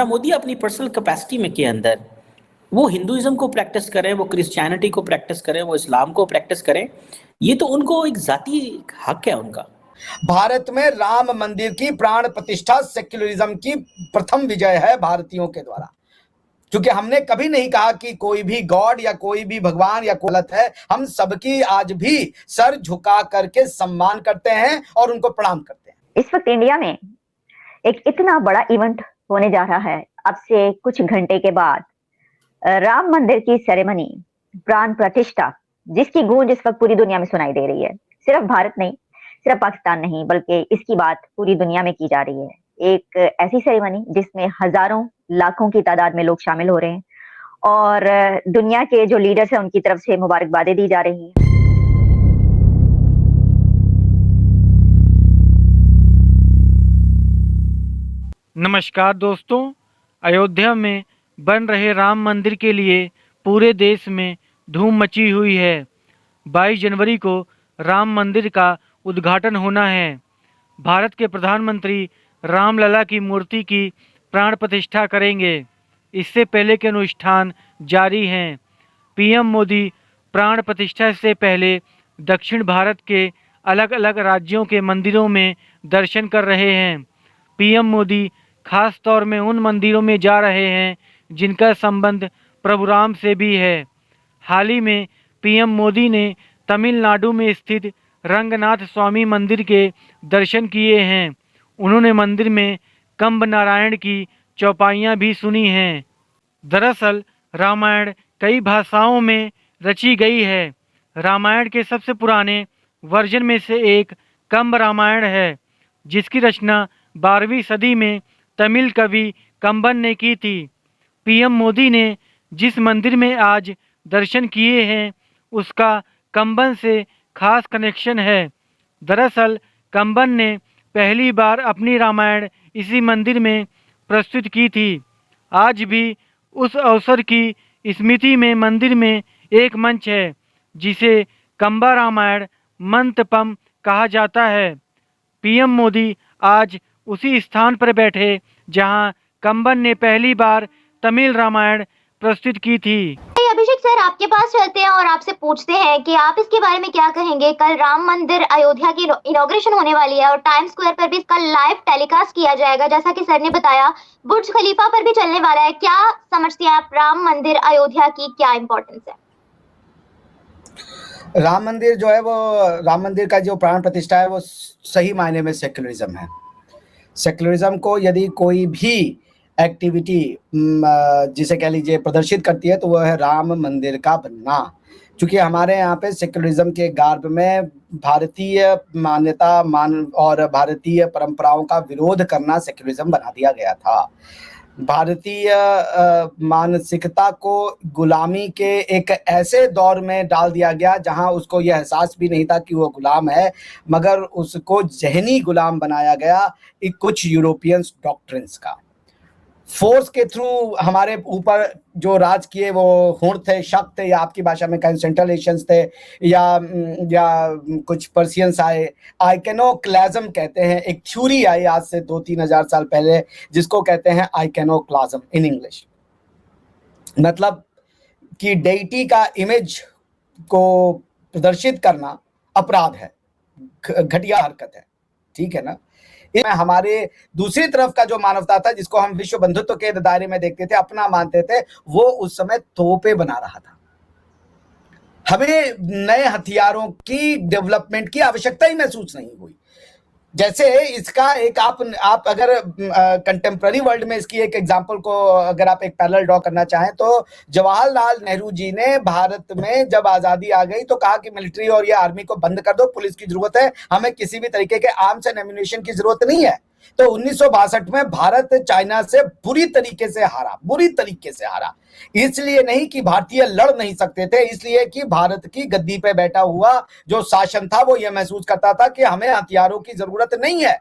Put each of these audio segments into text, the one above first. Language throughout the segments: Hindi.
मोदी अपनी पर्सनल कैपेसिटी में के अंदर वो हिंदुइज्म को प्रैक्टिस करें, वो क्रिश्चियनिटी को प्रैक्टिस करें, वो इस्लाम को प्रैक्टिस करें, ये तो उनको एक जाती हक है उनका। भारत में राम मंदिर की प्राण प्रतिष्ठा सेक्युलरिज्म की प्रथम विजय है भारतीयों के द्वारा, क्योंकि हमने कभी नहीं कहा कि कोई भी गॉड या कोई भी भगवान या गलत है। हम सबकी आज भी सर झुका करके सम्मान करते हैं और उनको प्रणाम करते हैं। इस वक्त इंडिया में एक इतना बड़ा इवेंट होने जा रहा है। अब से कुछ घंटे के बाद राम मंदिर की सेरेमनी, प्राण प्रतिष्ठा, जिसकी गूंज इस वक्त पूरी दुनिया में सुनाई दे रही है। सिर्फ भारत नहीं, सिर्फ पाकिस्तान नहीं, बल्कि इसकी बात पूरी दुनिया में की जा रही है। एक ऐसी सेरेमनी जिसमें हजारों लाखों की तादाद में लोग शामिल हो रहे हैं और दुनिया के जो लीडर्स हैं उनकी तरफ से मुबारकबादें दी जा रही हैं। नमस्कार दोस्तों, अयोध्या में बन रहे राम मंदिर के लिए पूरे देश में धूम मची हुई है। 22 जनवरी को राम मंदिर का उद्घाटन होना है। भारत के प्रधानमंत्री रामलला की मूर्ति की प्राण प्रतिष्ठा करेंगे। इससे पहले के अनुष्ठान जारी हैं। पीएम मोदी प्राण प्रतिष्ठा से पहले दक्षिण भारत के अलग अलग राज्यों के मंदिरों में दर्शन कर रहे हैं। पीएम मोदी खास तौर में उन मंदिरों में जा रहे हैं जिनका संबंध प्रभु राम से भी है। हाल ही में पीएम मोदी ने तमिलनाडु में स्थित रंगनाथ स्वामी मंदिर के दर्शन किए हैं। उन्होंने मंदिर में कंब नारायण की चौपाइयाँ भी सुनी हैं। दरअसल रामायण कई भाषाओं में रची गई है। रामायण के सबसे पुराने वर्जन में से एक कंब रामायण है, जिसकी रचना 12वीं सदी में तमिल कवि कंबन ने की थी। पीएम मोदी ने जिस मंदिर में आज दर्शन किए हैं उसका कंबन से खास कनेक्शन है। दरअसल कंबन ने पहली बार अपनी रामायण इसी मंदिर में प्रस्तुत की थी। आज भी उस अवसर की स्मृति में मंदिर में एक मंच है जिसे कंबा रामायण मंतपम कहा जाता है। पीएम मोदी आज उसी स्थान पर बैठे जहां कंबन ने पहली बार तमिल रामायण प्रस्तुत की थी। अभिषेक सर, आपके पास चलते हैं और आपसे पूछते हैं कि आप इसके बारे में क्या कहेंगे। कल राम मंदिर अयोध्या की इनॉग्रेशन होने वाली है और टाइम्स स्क्वायर पर भी इसका लाइव टेलीकास्ट किया जाएगा। जैसा कि सर ने बताया, बुर्ज खलीफा पर भी चलने वाला है। क्या समझते हैं आप, राम मंदिर अयोध्या की क्या इंपॉर्टेंस है? राम मंदिर जो है वो, राम मंदिर का जो प्राण प्रतिष्ठा है वो सही मायने में सेक्युलरिज्म है। सेक्युलरिज्म को यदि कोई भी एक्टिविटी जिसे कह लीजिए प्रदर्शित करती है तो वह है राम मंदिर का बनना। क्योंकि हमारे यहाँ पे सेक्युलरिज्म के गर्भ में भारतीय मान्यता और भारतीय परंपराओं का विरोध करना सेक्युलरिज्म बना दिया गया था। भारतीय मानसिकता को गुलामी के एक ऐसे दौर में डाल दिया गया जहां उसको यह एहसास भी नहीं था कि वो गुलाम है, मगर उसको ज़हनी गुलाम बनाया गया कुछ यूरोपियन डॉक्ट्रिन्स का। फोर्स के थ्रू हमारे ऊपर जो राज किए वो हुण थे, शक थे, या आपकी भाषा में कहें सेंट्रल एशियंस थे, या कुछ पर्सियंस आए। आइकेनोक्लाज्म कहते हैं, एक थ्योरी आई आज से 2-3 हजार साल पहले जिसको कहते हैं आइकेनोक्लाज्म इन इंग्लिश। मतलब कि डेइटी का इमेज को प्रदर्शित करना अपराध है, घटिया हरकत है, ठीक है ना। इसमें हमारे दूसरी तरफ का जो मानवता था, जिसको हम विश्व बंधुत्व के दायरे में देखते थे, अपना मानते थे, वो उस समय तोपें बना रहा था। हमें नए हथियारों की डेवलपमेंट की आवश्यकता ही महसूस नहीं हुई। जैसे इसका एक आप अगर कंटेम्प्ररी वर्ल्ड में इसकी एक एग्जांपल को अगर आप एक पैरेलल ड्रॉ करना चाहें तो जवाहरलाल नेहरू जी ने भारत में जब आजादी आ गई तो कहा कि मिलिट्री और ये आर्मी को बंद कर दो, पुलिस की जरूरत है, हमें किसी भी तरीके के आर्म्स एंड एम्यूनिशन की जरूरत नहीं है। तो 1962 में भारत चाइना से बुरी तरीके से हारा। इसलिए नहीं कि भारतीय लड़ नहीं सकते थे, इसलिए कि भारत की गद्दी पे बैठा हुआ जो शासन था वो ये महसूस करता था कि हमें हथियारों की जरूरत नहीं है।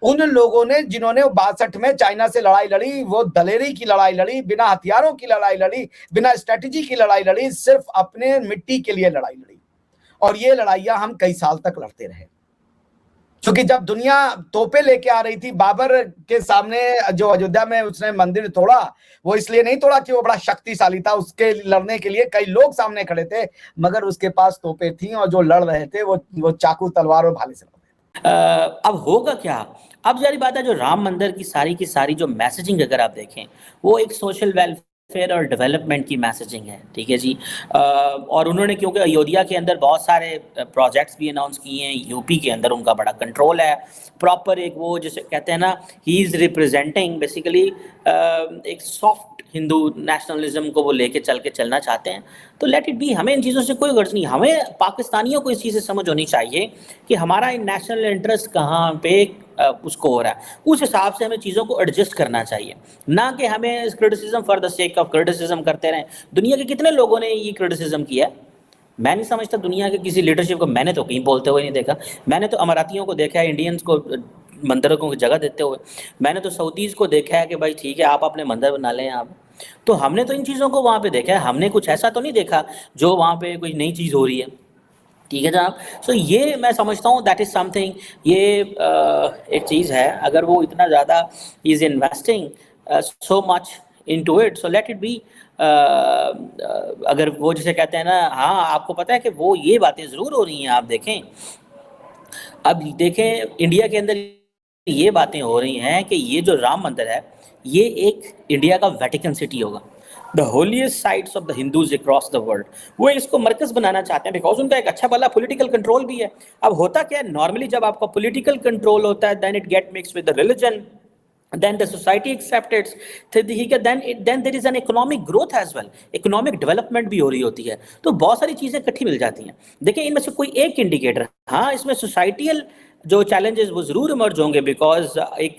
उन लोगों ने जिन्होंने 62 में चाइना से लड़ाई लड़ी, वो दलेरी की लड़ाई लड़ी, बिना हथियारों की लड़ाई लड़ी, बिना स्ट्रेटेजी की लड़ाई लड़ी, सिर्फ अपने मिट्टी के लिए लड़ाई लड़ी। और ये लड़ाइयां हम कई साल तक लड़ते रहे। क्योंकि जब दुनिया तोपे लेके आ रही थी बाबर के सामने, जो अयोध्या में उसने मंदिर तोड़ा, वो इसलिए नहीं तोड़ा कि वो बड़ा शक्तिशाली था, उसके लड़ने के लिए कई लोग सामने खड़े थे, मगर उसके पास तोपे थी और जो लड़ रहे थे वो चाकू तलवार और भाले से लड़ रहे थे। अब होगा क्या? अब जारी बात है, जो राम मंदिर की सारी जो मैसेजिंग अगर आप देखें, वो एक सोशल वेलफेयर और डेवलपमेंट की मैसेजिंग है, ठीक है जी। और उन्होंने क्योंकि अयोध्या के अंदर बहुत सारे प्रोजेक्ट्स भी अनाउंस किए हैं, यूपी के अंदर उनका बड़ा कंट्रोल है, प्रॉपर एक वो जिसे कहते हैं ना, ही इज़ रिप्रेजेंटिंग बेसिकली एक सॉफ्ट हिंदू नेशनलिज्म को वो लेके चलना चाहते हैं। तो लेट इट बी, हमें इन चीज़ों से कोई गर्ज नहीं। हमें पाकिस्तानियों को इस चीज़ से समझ होनी चाहिए कि हमारा नेशनल इंटरेस्ट कहाँ पे उसको हो रहा है, उस हिसाब से हमें चीज़ों को एडजस्ट करना चाहिए, ना कि हमें criticism for the sake of criticism करते रहें। दुनिया के कितने लोगों ने ये क्रिटिसिज्म किया है? मैं नहीं समझता दुनिया के किसी लीडरशिप को मैंने तो कहीं बोलते हुए नहीं देखा। मैंने तो अमारातियों को देखा है इंडियंस को मंदिरों को जगह देते हुए, मैंने तो सऊदीज़ को देखा है कि भाई ठीक है आप अपने मंदिर बना लें आप। तो हमने तो इन चीज़ों को वहाँ पे देखा है, हमने कुछ ऐसा तो नहीं देखा जो वहाँ पे कोई नई चीज़ हो रही है, ठीक है जनाब। सो ये मैं समझता हूँ दैट इज़ समथिंग, ये एक चीज़ है, अगर वो इतना ज़्यादा is investing so much into it, so let it be. अगर वो जिसे कहते हैं ना, हाँ आपको पता है कि वो ये बातें ज़रूर हो रही हैं। आप देखें, अब देखें इंडिया के अंदर ये बातें हो रही हैं कि ये जो राम मंदिर है, ये एक इंडिया का वेटिकन सिटी होगा, the holiest sites of the Hindus across the world. वो इसको मरकज़ बनाना चाहते हैं बिकॉज उनका एक अच्छा भला पॉलिटिकल कंट्रोल भी है। अब होता क्या है, नॉर्मली जब आपका पॉलिटिकल कंट्रोल होता है, then it get mix with the religion, then the society accepts it, then there is an economic growth as well, economic development भी हो रही होती है। तो बहुत सारी चीज़ें इकट्ठी मिल जाती हैं। देखिए इनमें से कोई एक इंडिकेटर, हाँ इसमें सोसाइटियल जो चैलेंजेस वो ज़रूर इमर्ज होंगे, बिकॉज एक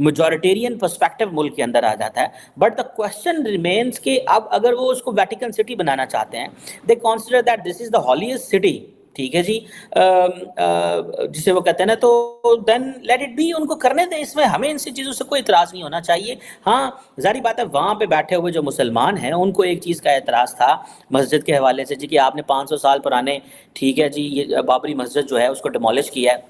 मेजॉरिटेरियन पर्सपेक्टिव मुल्क के अंदर आ जाता है। बट द क्वेश्चन रिमेन्स कि अब अगर वो उसको वेटिकन सिटी बनाना चाहते हैं, they consider that this is the holiest city, ठीक है जी, जिसे वो कहते हैं ना, तो देन लेट इट बी, उनको करने दें। इसमें हमें इन चीज़ों से कोई इतराज़ नहीं होना चाहिए। हाँ जारी बात है, वहाँ पे बैठे हुए जो मुसलमान हैं उनको एक चीज़ का एतराज़ था मस्जिद के हवाले से जी, कि आपने 500 साल पुराने, ठीक है जी, ये बाबरी मस्जिद जो है उसको डिमोलिश किया है।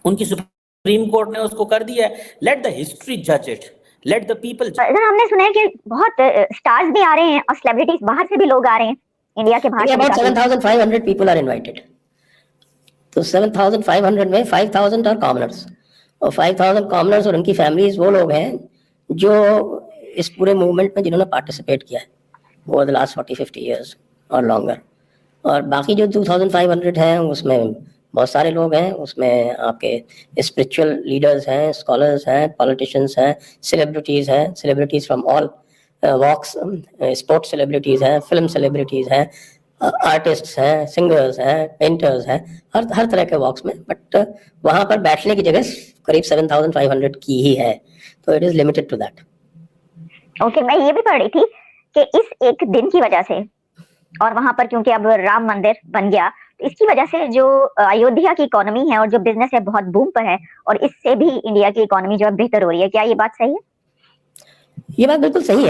उनकी सुप्रीम कोर्ट ने उसको कर दिया है। लेट द हिस्ट्री जज इट, लेट द पीपल। हमने सुना है कि बहुत स्टार्स भी आ रहे हैं और सेलिब्रिटीज बाहर से भी लोग आ रहे हैं इंडिया के बाहर। About 7,500 people are invited. तो 7,500 में 5,000 are commoners, और 5,000 commoners और उनकी फैमिलीज वो लोग हैं जो इस पूरे मूवमेंट में जिन्होंने पार्टिसिपेट किया है ओवर द लास्ट 40-50 years और लॉन्गर। और बाकी जो 2,500 हैं उसमें बहुत सारे लोग हैं, उसमें आपके स्पिरिचुअल लीडर्स हैं, स्कॉलर्स हैं, पॉलिटिशियंस हैं, सेलिब्रिटीज़ हैं, celebrities from all walks, sports celebrities हैं, फिल्म सेलिब्रिटीज़ हैं, आर्टिस्ट्स हैं, सिंगर्स हैं, पेंटर्स हैं, हर तरह के वॉक्स में। बट वहाँ पर बैठने की जगह करीब 7,500 की ही है, तो it is limited to that. Okay, मैं ये भी पढ़ रही थी कि इस एक दिन की वजह से, और वहां पर क्योंकि अब राम मंदिर बन गया, तो इसकी वजह से जो अयोध्या की इकोनॉमी है और जो बिजनेस है बहुत बूम पर है, और इससे भी इंडिया की इकोनॉमी जो है बेहतर हो रही है। क्या ये बात सही है? ये बात बिल्कुल सही है।